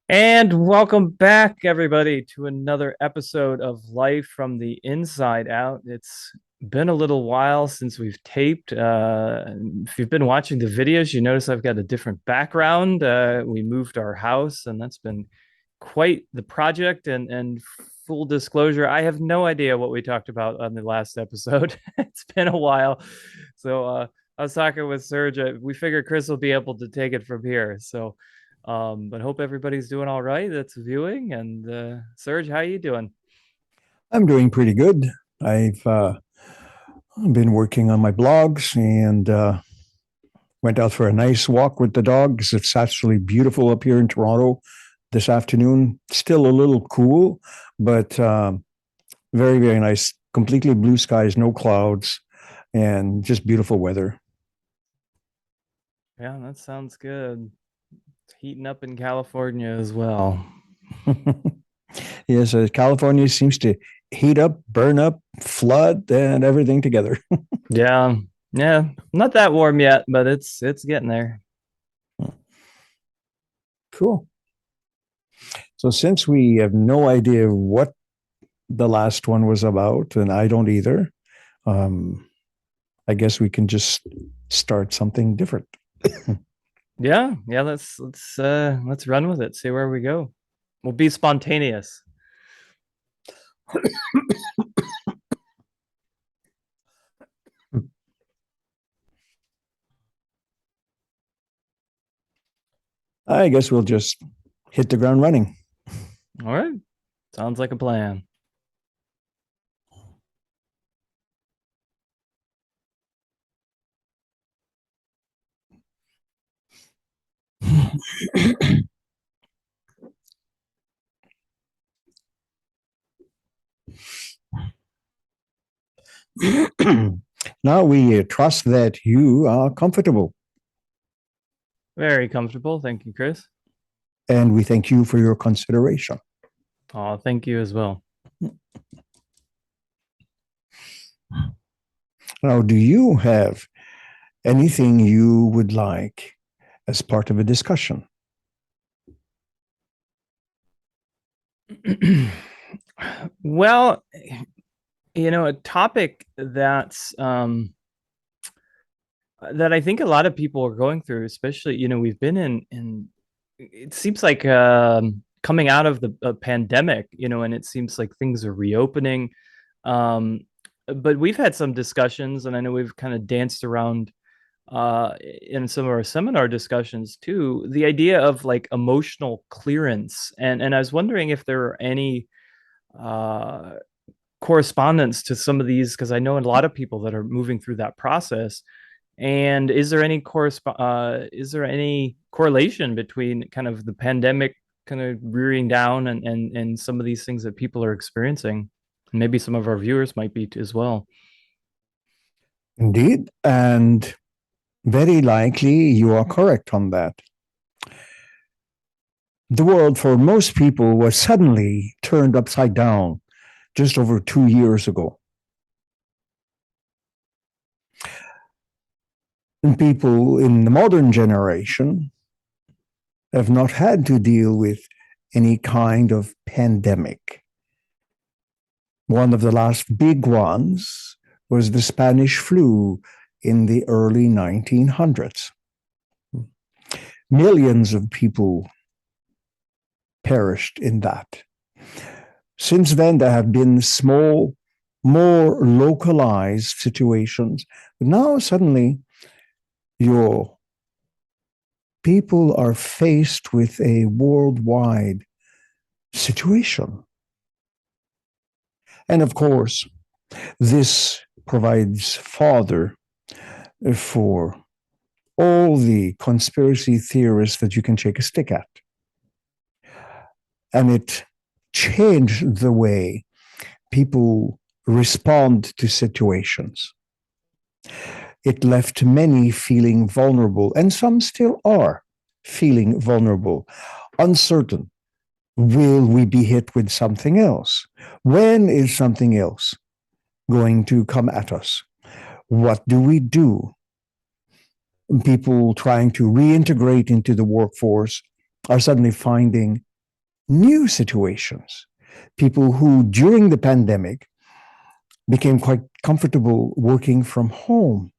And welcome back, everybody, to another episode of Life from the Inside Out. It's been a little while since we've taped. If you've been watching the videos, you notice I've got a different background. We moved our house, and that's been quite the project. And full disclosure, I have no idea what we talked about on the last episode. It's been a while. So I was talking with Serge. We figured Kris will be able to take it from here. But hope everybody's doing all right that's viewing. And Serge, how you doing? I'm doing pretty good. I've been working on my blogs and went out for a nice walk with the dogs. It's actually beautiful up here in Toronto this afternoon. Still a little cool, but very, very nice. Completely blue skies, no clouds, and just beautiful weather. Yeah, that sounds good. It's heating up in California as well. Yes, California seems to heat up, burn up, flood, and everything together. Yeah, yeah, not that warm yet, but it's getting there. Cool. So, since we have no idea what the last one was about, and I don't either, um, I guess we can just start something different. Yeah, yeah. Let's run with it. See where we go. We'll be spontaneous. I guess we'll just hit the ground running. All right, sounds like a plan. Now we trust that you are comfortable, Very comfortable. Thank you, Kris. and we thank you for your consideration. Oh, thank you as well. Now, do you have anything you would like as part of a discussion? Well, a topic that I think a lot of people are going through, especially, we've been in it seems like coming out of the pandemic, and it seems like things are reopening. Um, but we've had some discussions, and I know we've kind of danced around in some of our seminar discussions too, the idea of like emotional clearance. And I was wondering if there are any uh, correspondence to some of these, because I know a lot of people that are moving through that process. And is there any correlation between kind of the pandemic kind of rearing down and some of these things that people are experiencing? Maybe some of our viewers might be as well. Indeed, and very likely you are correct on that. The world, for most people, was suddenly turned upside down just over 2 years ago. And people in the modern generation have not had to deal with any kind of pandemic. One of the last big ones was the Spanish flu in the early 1900s. Millions of people perished in that. Since then, there have been small, more localized situations. But now, suddenly, your people are faced with a worldwide situation. And of course, this provides fodder for all the conspiracy theorists that you can shake a stick at. And it changed the way people respond to situations. It left many feeling vulnerable, and some still are feeling vulnerable, uncertain. Will we be hit with something else? When is something else going to come at us? What do we do? People trying to reintegrate into the workforce are suddenly finding new situations. People who, during the pandemic, became quite comfortable working from home,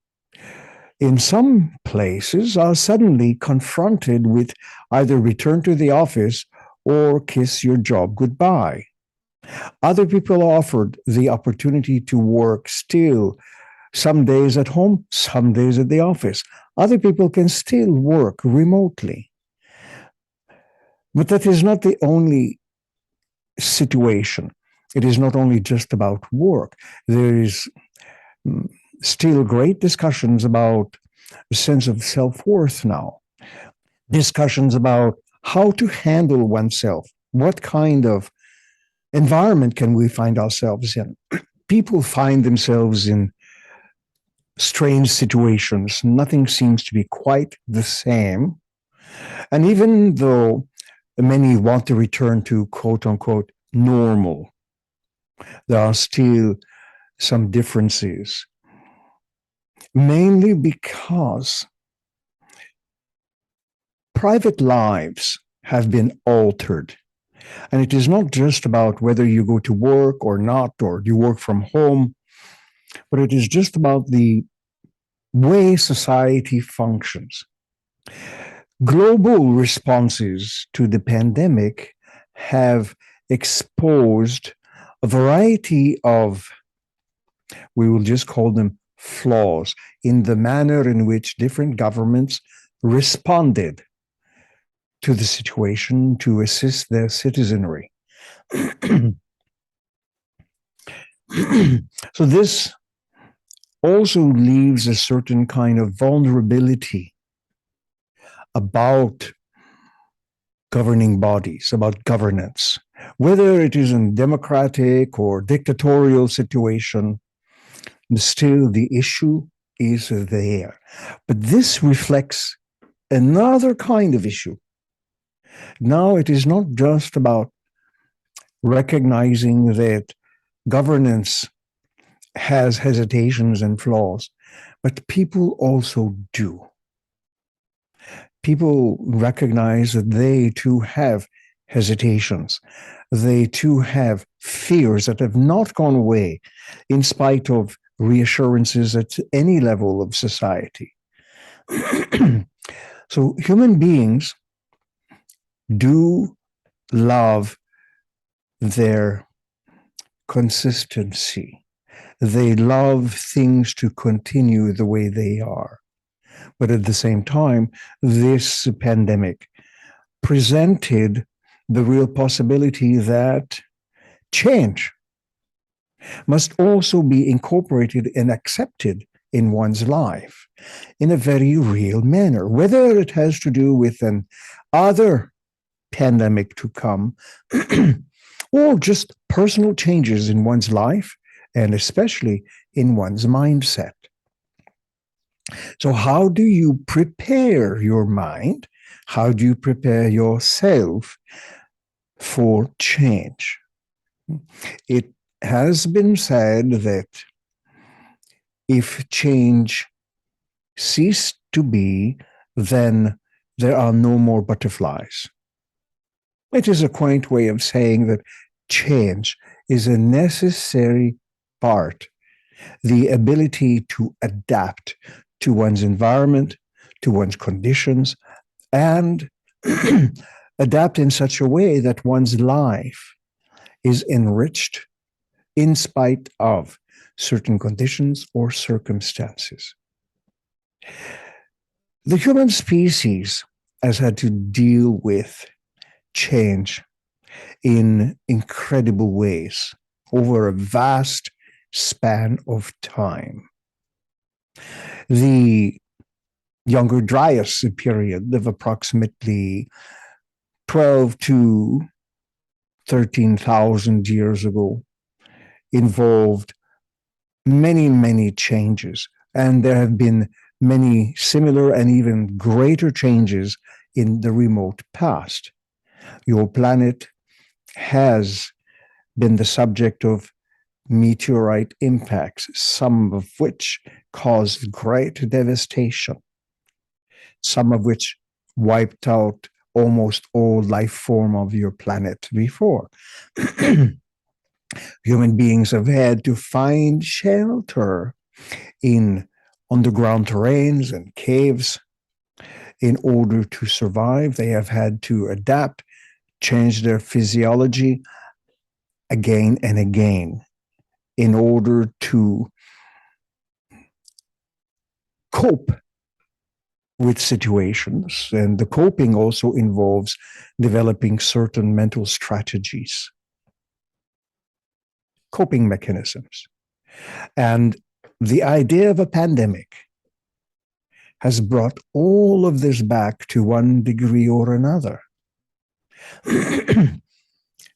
in some places are suddenly confronted with either return to the office or kiss your job goodbye. Other people are offered the opportunity to work still, some days at home, some days at the office. Other people can still work remotely. But that is not the only situation. It is not only just about work. There is still great discussions about a sense of self-worth now, discussions about how to handle oneself, what kind of environment can we find ourselves in. People find themselves in strange situations. Nothing seems to be quite the same. And even though many want to return to quote unquote normal, there are still some differences, mainly because private lives have been altered. And it is not just about whether you go to work or not, or you work from home, but it is just about the way society functions. Global responses to the pandemic have exposed a variety of, we will just call them flaws, in the manner in which different governments responded to the situation to assist their citizenry. So this also leaves a certain kind of vulnerability about governing bodies, about governance, whether it is in democratic or dictatorial situation. Still, the issue is there. But this reflects another kind of issue. Now, it is not just about recognizing that governance has hesitations and flaws, but people also do. People recognize that they too have hesitations. They too have fears that have not gone away in spite of reassurances at any level of society. So human beings do love their consistency. They love things to continue the way they are. But at the same time, this pandemic presented the real possibility that change must also be incorporated and accepted in one's life in a very real manner, whether it has to do with an other pandemic to come or just personal changes in one's life and especially in one's mindset. So how do you prepare your mind? How do you prepare yourself for change? It has been said that if change ceased to be, then there are no more butterflies. It is a quaint way of saying that change is a necessary part, the ability to adapt to one's environment, to one's conditions, and adapt in such a way that one's life is enriched in spite of certain conditions or circumstances. The human species has had to deal with change in incredible ways over a vast span of time. The Younger Dryas period of approximately 12 to 13,000 years ago involved many, many changes. And there have been many similar and even greater changes in the remote past. Your planet has been the subject of meteorite impacts, some of which caused great devastation, some of which wiped out almost all life form of your planet before. Human beings have had to find shelter in underground terrains and caves in order to survive. They have had to adapt, change their physiology again and again in order to cope with situations. And the coping also involves developing certain mental strategies, coping mechanisms. And the idea of a pandemic has brought all of this back to one degree or another.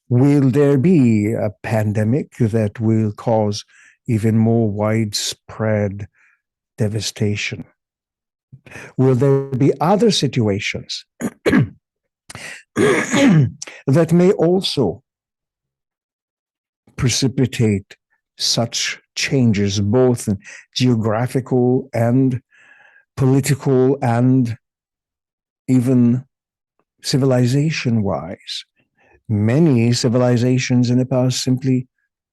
Will there be a pandemic that will cause even more widespread devastation? Will there be other situations that may also precipitate such changes, both in geographical and political and even civilization-wise? Many civilizations in the past simply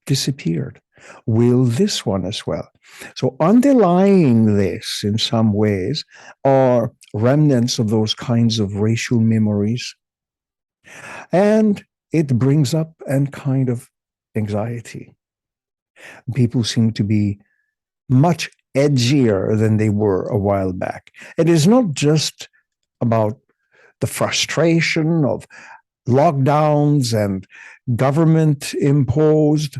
disappeared. Will this one as well? So underlying this in some ways are remnants of those kinds of racial memories. And it brings up a kind of anxiety. People seem to be much edgier than they were a while back. It is not just about the frustration of lockdowns and government imposed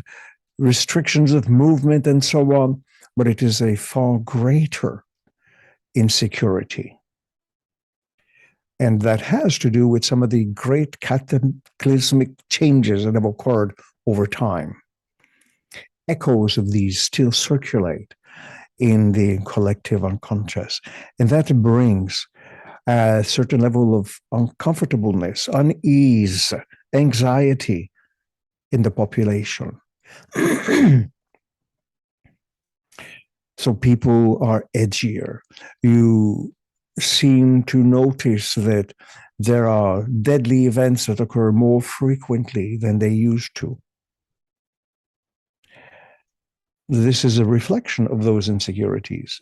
restrictions of movement and so on, but it is a far greater insecurity. And that has to do with some of the great cataclysmic changes that have occurred over time. Echoes of these still circulate in the collective unconscious, and that brings a certain level of uncomfortableness, unease, anxiety in the population. So people are edgier. You seem to notice that there are deadly events that occur more frequently than they used to. This is a reflection of those insecurities.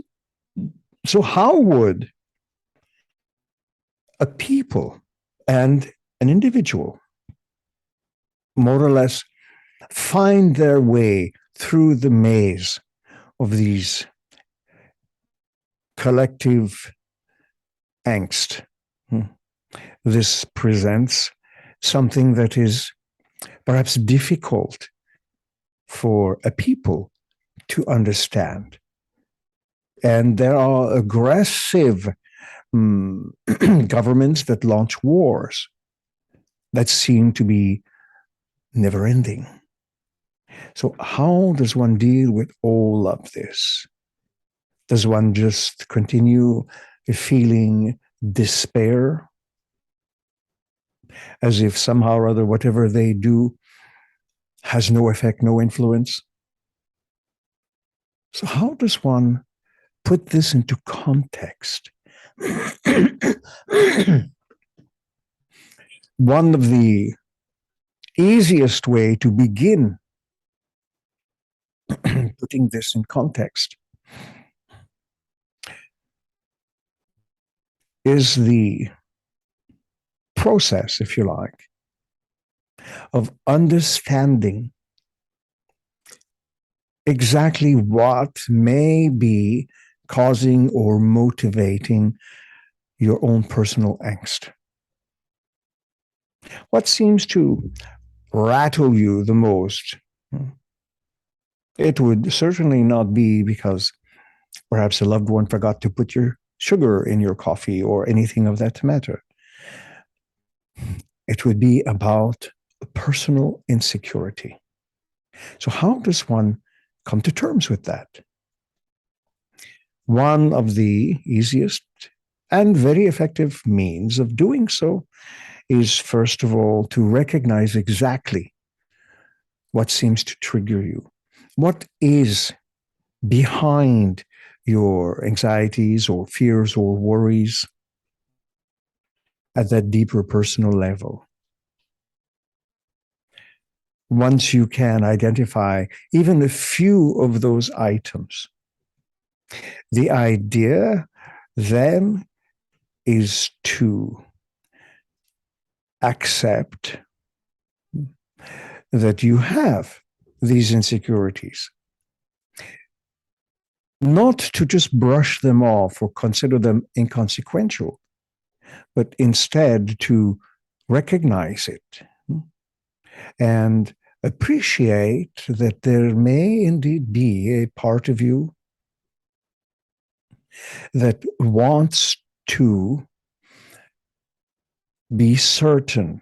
So how would a people and an individual more or less find their way through the maze of these collective angst? This presents something that is perhaps difficult for a people to understand. And there are aggressive governments that launch wars that seem to be never ending. So how does one deal with all of this? Does one just continue feeling despair, as if somehow or other whatever they do has no effect, no influence? So how does one put this into context? One of the easiest way to begin putting this in context is the process, if you like, of understanding exactly what may be causing or motivating your own personal angst. What seems to rattle you the most? It would certainly not be because perhaps a loved one forgot to put your sugar in your coffee or anything of that matter. It would be about personal insecurity. So how does one come to terms with that? One of the easiest and very effective means of doing so is, first of all, to recognize exactly what seems to trigger you. What is behind your anxieties or fears or worries? at that deeper personal level. Once you can identify even a few of those items, the idea then is to accept that you have these insecurities, not to just brush them off or consider them inconsequential, but instead to recognize it and appreciate that there may indeed be a part of you that wants to be certain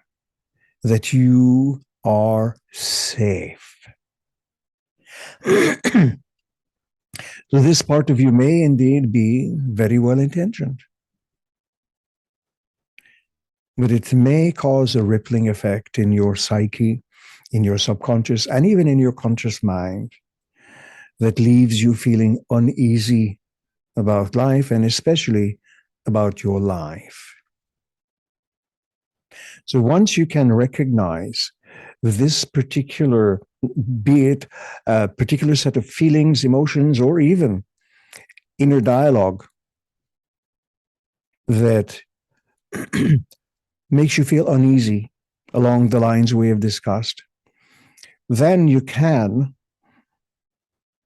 that you are safe. So this part of you may indeed be very well intentioned, but it may cause a rippling effect in your psyche, in your subconscious, and even in your conscious mind that leaves you feeling uneasy about life and especially about your life. So once you can recognize this particular, be it a particular set of feelings, emotions, or even inner dialogue that makes you feel uneasy along the lines we have discussed, then you can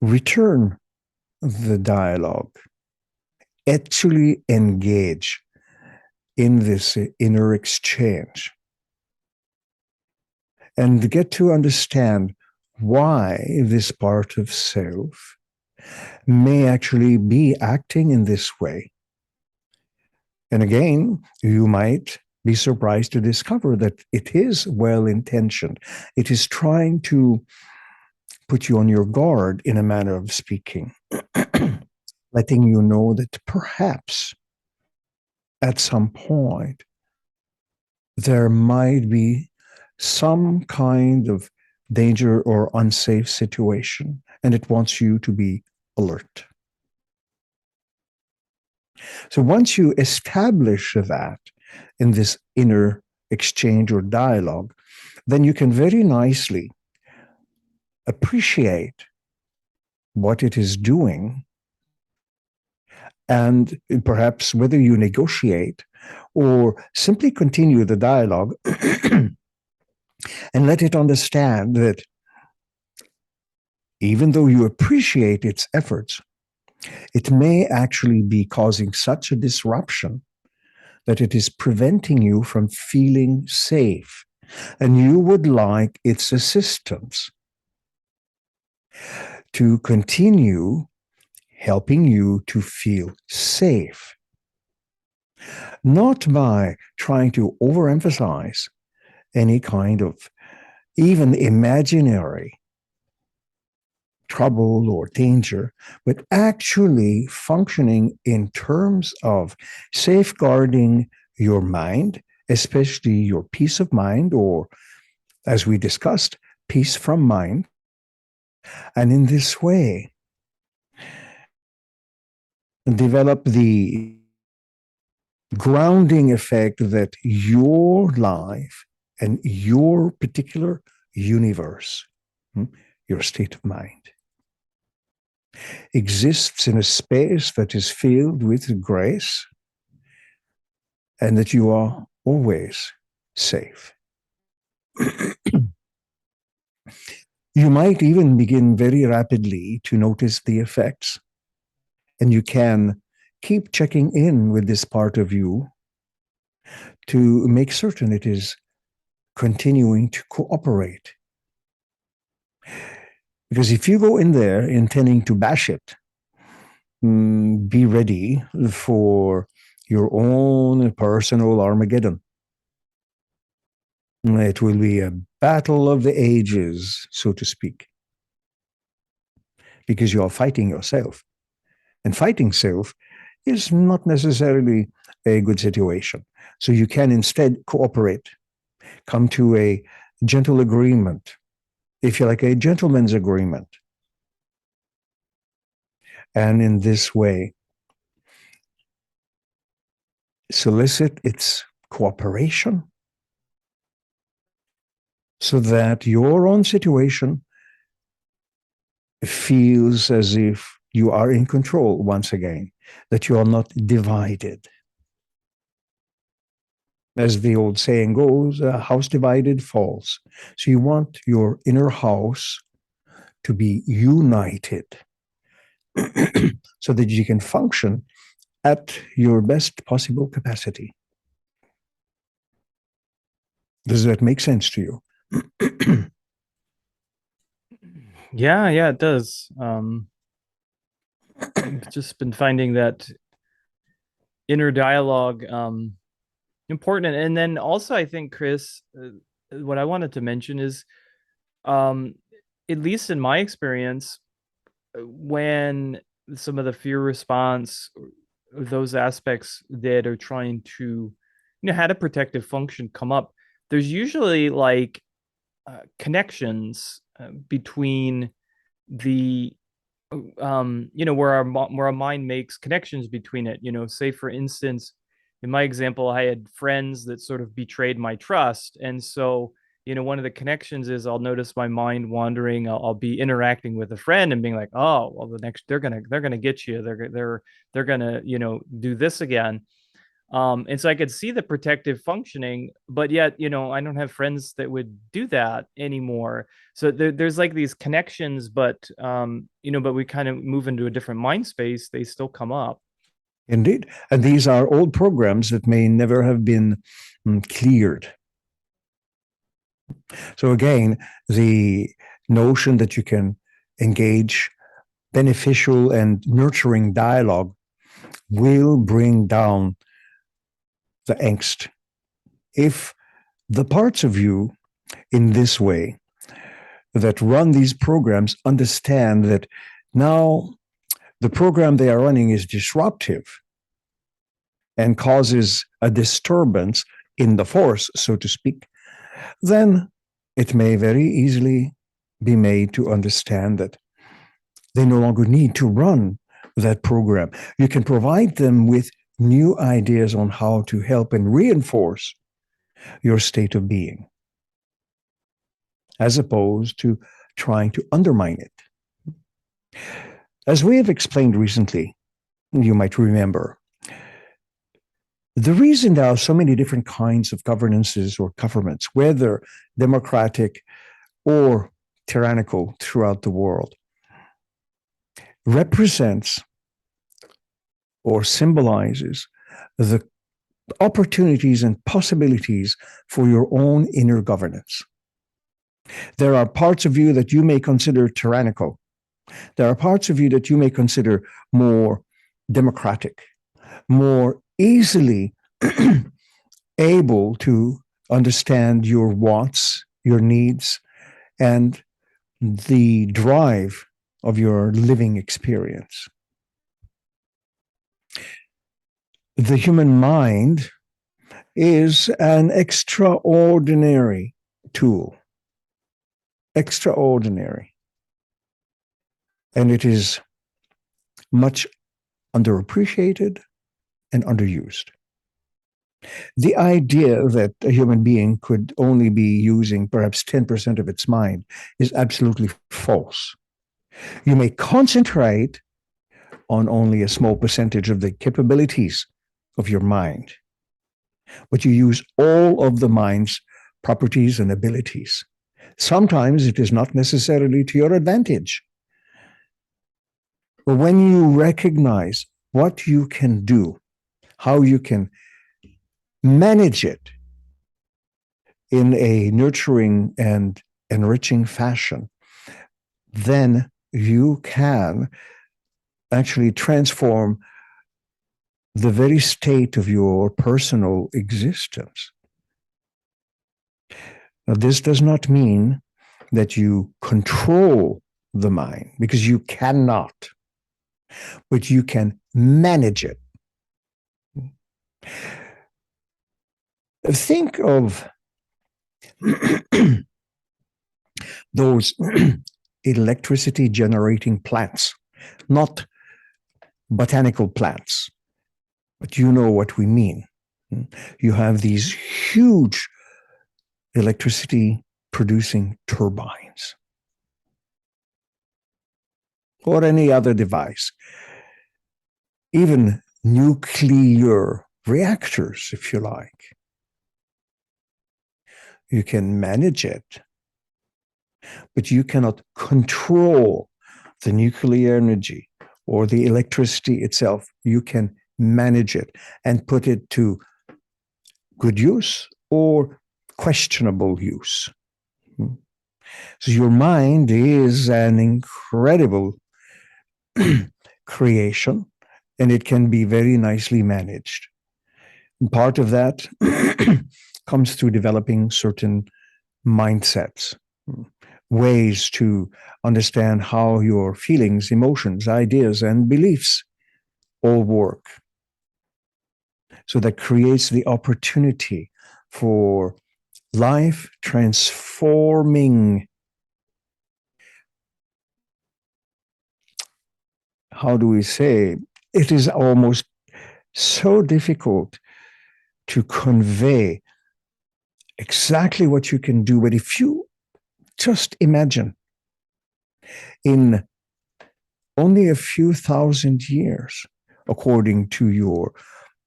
return the dialogue, actually engage in this inner exchange, and get to understand why this part of self may actually be acting in this way. And again, you might be surprised to discover that it is well-intentioned. It is trying to put you on your guard in a manner of speaking, letting you know that perhaps at some point there might be some kind of danger or unsafe situation, and it wants you to be alert. So once you establish that in this inner exchange or dialogue, then you can very nicely appreciate what it is doing, and perhaps whether you negotiate or simply continue the dialogue and let it understand that even though you appreciate its efforts, it may actually be causing such a disruption that it is preventing you from feeling safe, and you would like its assistance to continue helping you to feel safe, not by trying to overemphasize any kind of even imaginary trouble or danger, but actually functioning in terms of safeguarding your mind, especially your peace of mind, or as we discussed, peace from mind. And in this way, develop the grounding effect that your life and your particular universe, your state of mind, exists in a space that is filled with grace, and that you are always safe. You might even begin very rapidly to notice the effects, and you can keep checking in with this part of you to make certain it is continuing to cooperate. Because if you go in there intending to bash it, be ready for your own personal Armageddon. It will be a battle of the ages, so to speak, because you are fighting yourself. And fighting self is not necessarily a good situation. So you can instead cooperate, come to a gentle agreement, if you like, a gentleman's agreement. And in this way, solicit its cooperation, so that your own situation feels as if you are in control once again, that you are not divided. As the old saying goes, a house divided falls. So you want your inner house to be united so that you can function at your best possible capacity. Does that make sense to you? Yeah, it does. I've just been finding that inner dialogue important. And then also, I think, Kris, what I wanted to mention is, um, at least in my experience, when some of the fear response, those aspects that are trying to, had a protective function come up, there's usually like connections between the where our mind makes connections between it. Say for instance, in my example, I had friends that sort of betrayed my trust, and so one of the connections is I'll notice my mind wandering. I'll be interacting with a friend and being like, oh well, the next they're gonna get you, they're gonna do this again. And so I could see the protective functioning, but yet, I don't have friends that would do that anymore. So there's like these connections, but we kind of move into a different mind space. They still come up. Indeed. And these are old programs that may never have been cleared. So again, the notion that you can engage beneficial and nurturing dialogue will bring down the angst. If the parts of you in this way that run these programs understand that now the program they are running is disruptive and causes a disturbance in the force, so to speak, then it may very easily be made to understand that they no longer need to run that program. You can provide them with new ideas on how to help and reinforce your state of being, as opposed to trying to undermine it. As we have explained recently, you might remember, the reason there are so many different kinds of governances or governments, whether democratic or tyrannical throughout the world, represents or symbolizes the opportunities and possibilities for your own inner governance. There are parts of you that you may consider tyrannical. There are parts of you that you may consider more democratic, more easily able to understand your wants, your needs, and the drive of your living experience. The human mind is an extraordinary tool. Extraordinary. And it is much underappreciated and underused. The idea that a human being could only be using perhaps 10% of its mind is absolutely false. You may concentrate on only a small percentage of the capabilities of your mind, but you use all of the mind's properties and abilities. Sometimes it is not necessarily to your advantage. But when you recognize what you can do, how you can manage it in a nurturing and enriching fashion, then you can actually transform the very state of your personal existence. Now, this does not mean that you control the mind, because you cannot, but you can manage it. Think of those electricity generating plants, not botanical plants, but you know what we mean. You have these huge electricity producing turbines or any other device, even nuclear reactors, if you like. You can manage it, but you cannot control the nuclear energy or the electricity itself. You can manage it and put it to good use or questionable use. So your mind is an incredible creation, and it can be very nicely managed. And part of that comes through developing certain mindsets, ways to understand how your feelings, emotions, ideas, and beliefs all work. So that creates the opportunity for life transforming, how do we say, it is almost so difficult to convey exactly what you can do. But if you just imagine, in only a few thousand years, according to your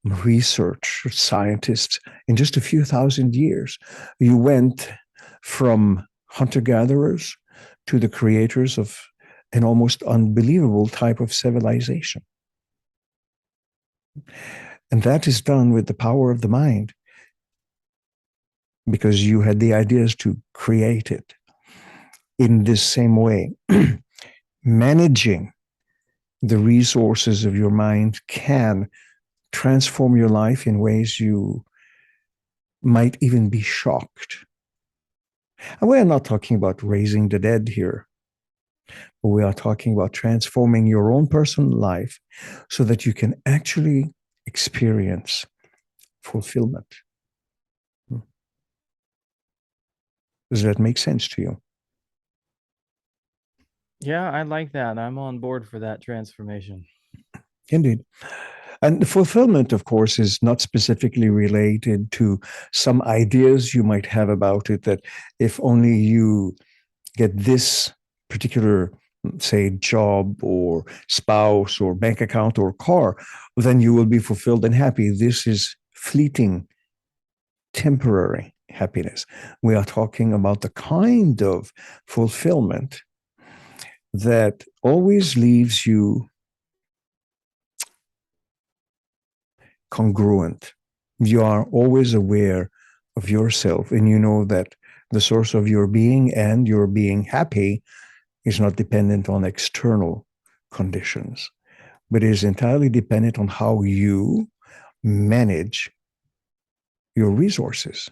research scientists, in just a few thousand years, you went from hunter-gatherers to the creators of an almost unbelievable type of civilization. And that is done with the power of the mind, because you had the ideas to create it. In this same way, managing the resources of your mind can transform your life in ways you might even be shocked. And we are not talking about raising the dead here. We are talking about transforming your own personal life so that you can actually experience fulfillment. Does that make sense to you? Yeah, I like that. I'm on board for that transformation. Indeed. And the fulfillment, of course, is not specifically related to some ideas you might have about it, that if only you get this particular, say, job or spouse or bank account or car, then you will be fulfilled and happy. This is fleeting, temporary happiness. We are talking about the kind of fulfillment that always leaves you congruent. You are always aware of yourself, and you know that the source of your being and your being happy is not dependent on external conditions, but is entirely dependent on how you manage your resources.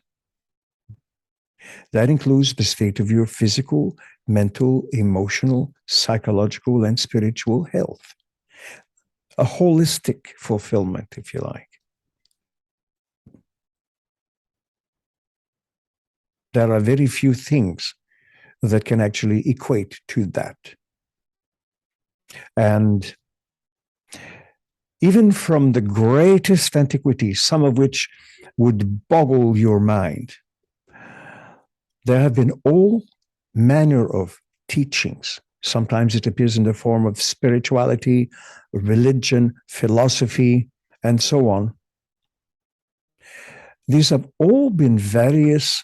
That includes the state of your physical, mental, emotional, psychological, and spiritual health. A holistic fulfillment, if you like. There are very few things that can actually equate to that. And even from the greatest antiquity, some of which would boggle your mind, there have been all manner of teachings. Sometimes it appears in the form of spirituality, religion, philosophy, and so on. These have all been various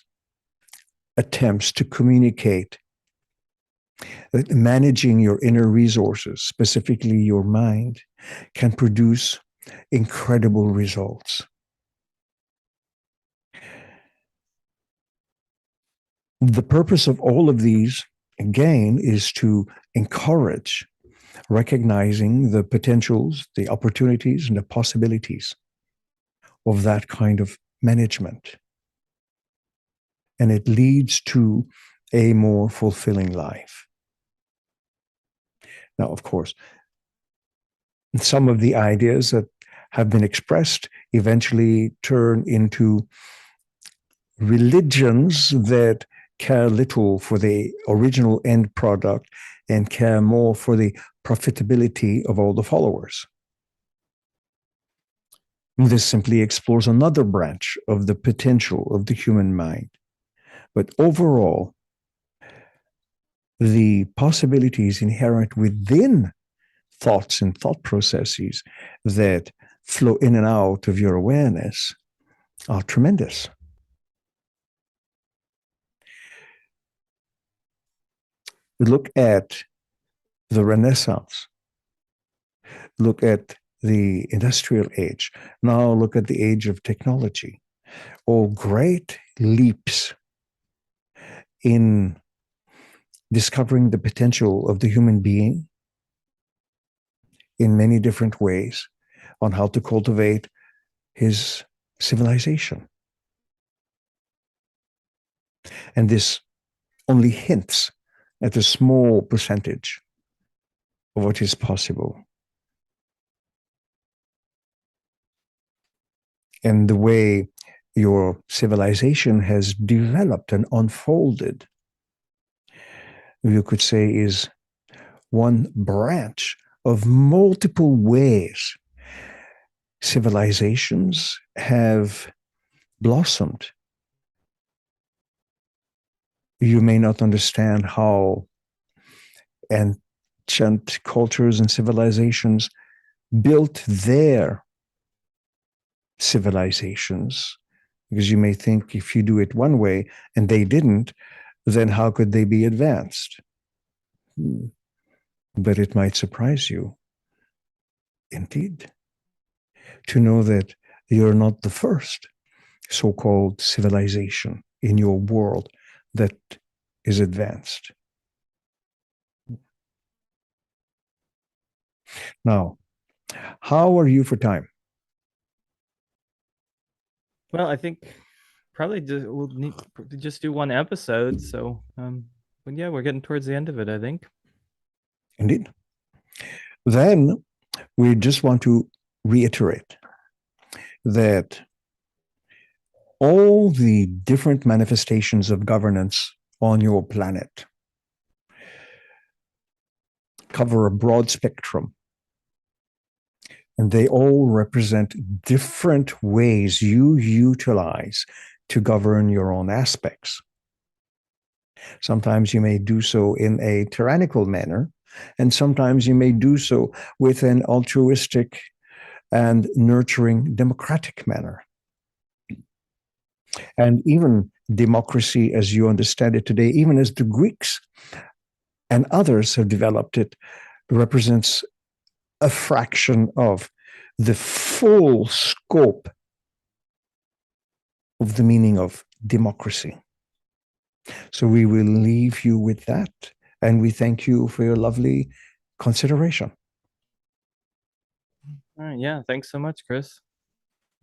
attempts to communicate that managing your inner resources, specifically your mind, can produce incredible results. The purpose of all of these, again, is to encourage recognizing the potentials, the opportunities, and the possibilities of that kind of management. And it leads to a more fulfilling life. Now, of course, some of the ideas that have been expressed eventually turn into religions that care little for the original end product and care more for the profitability of all the followers. This simply explores another branch of the potential of the human mind. But overall, the possibilities inherent within thoughts and thought processes that flow in and out of your awareness are tremendous. Look at the Renaissance, look at the industrial age, now look at the age of technology. All great leaps in discovering the potential of the human being in many different ways on how to cultivate his civilization. And this only hints at a small percentage of what is possible. And the way your civilization has developed and unfolded, you could say, is one branch of multiple ways civilizations have blossomed. You may not understand how ancient cultures and civilizations built their civilizations, because you may think if you do it one way and they didn't, then how could they be advanced? But it might surprise you, indeed, to know that you're not the first so-called civilization in your world that is advanced. Now, how are you for time? Well, I think probably we'll need to just do one episode. So, but yeah, we're getting towards the end of it, I think. Indeed. Then we just want to reiterate that all the different manifestations of governance on your planet cover a broad spectrum, and they all represent different ways you utilize to govern your own aspects. Sometimes you may do so in a tyrannical manner, and sometimes you may do so with an altruistic and nurturing democratic manner. And even democracy, as you understand it today, even as the Greeks and others have developed it, represents a fraction of the full scope of the meaning of democracy. So we will leave you with that, and we thank you for your lovely consideration. All right. Yeah. Thanks so much, Kris.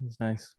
It's nice.